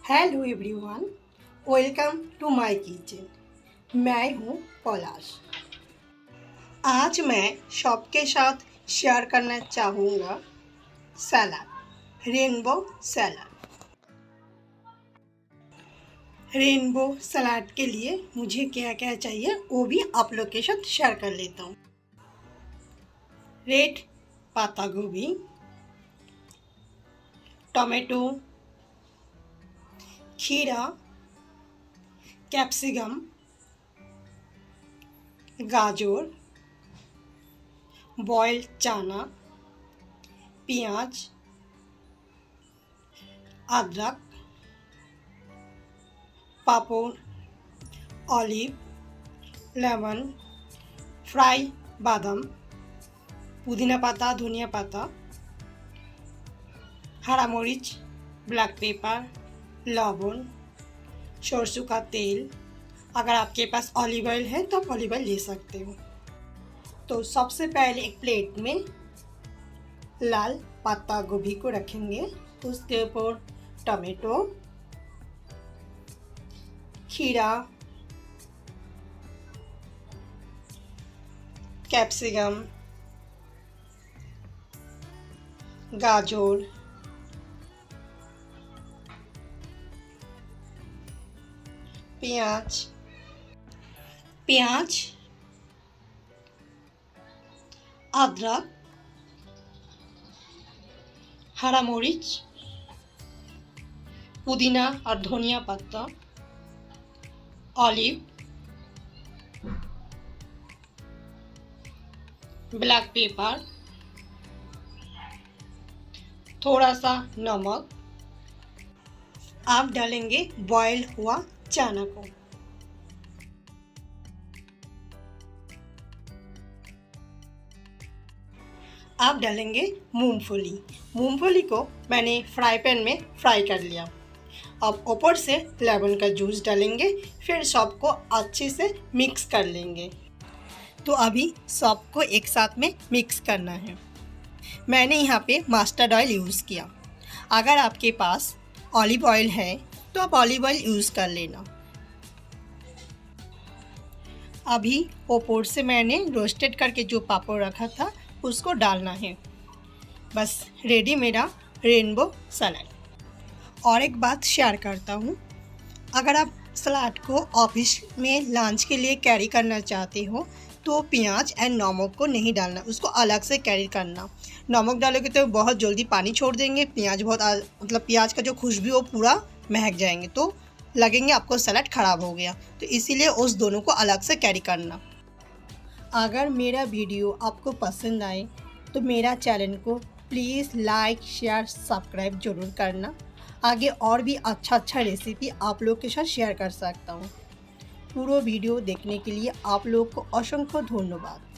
Hello everyone, welcome to my kitchen. मैं हूँ पलाश। आज मैं सबके साथ शेयर करना चाहूँगा सलाद, रेनबो सलाद। रेनबो सलाद के लिए मुझे क्या क्या चाहिए वो भी आप लोग के साथ शेयर कर लेता हूँ। रेड पत्ता गोभी, टमाटो, खीरा, कैप्सिकम, गाजर, बॉइल्ड चना, प्याज, अदरक, पापड़, ऑलिव, लेमन, फ्राई बादाम, पुदीना पाता, धनिया पाता, हरा मरीच, ब्लैक पेपर, लवण, सरसों का तेल। अगर आपके पास ऑलिव ऑयल है तो आप ऑलिव ऑयल ले सकते हो। तो सबसे पहले एक प्लेट में लाल पत्ता गोभी को रखेंगे, उसके ऊपर टमाटो, खीरा, कैप्सिकम, गाजर, प्याज, अदरक, हरा मरीच, पुदीना और धनिया पत्ता, ऑलिव, ब्लैक पेपर, थोड़ा सा नमक। आप डालेंगे बॉयल हुआ चना को। आप डालेंगे मूंगफली को मैंने फ्राई पैन में फ्राई कर लिया। अब ऊपर से लेमन का जूस डालेंगे, फिर सबको अच्छे से मिक्स कर लेंगे। तो अभी सबको एक साथ में मिक्स करना है। मैंने यहाँ पे मस्टर्ड ऑयल यूज़ किया। अगर आपके पास ऑलिव ऑयल है तो आप ऑलिव ऑयल यूज़ कर लेना। अभी ऊपर से मैंने रोस्टेड करके जो पापड़ रखा था उसको डालना है। बस रेडी मेरा रेनबो सलाद। और एक बात शेयर करता हूँ, अगर आप सलाद को ऑफिस में लंच के लिए कैरी करना चाहते हो तो प्याज एंड नमक को नहीं डालना, उसको अलग से कैरी करना। नमक डालोगे तो बहुत जल्दी पानी छोड़ देंगे, प्याज प्याज का जो खुशबू वो पूरा महक जाएंगे, तो लगेंगे आपको सलाद ख़राब हो गया। तो इसीलिए उस दोनों को अलग से कैरी करना। अगर मेरा वीडियो आपको पसंद आए तो मेरा चैनल को प्लीज़ लाइक शेयर सब्सक्राइब ज़रूर करना। आगे और भी अच्छा रेसिपी आप लोग के साथ शेयर कर सकता हूँ। पूरा वीडियो देखने के लिए आप लोग को असंख्य धन्यवाद।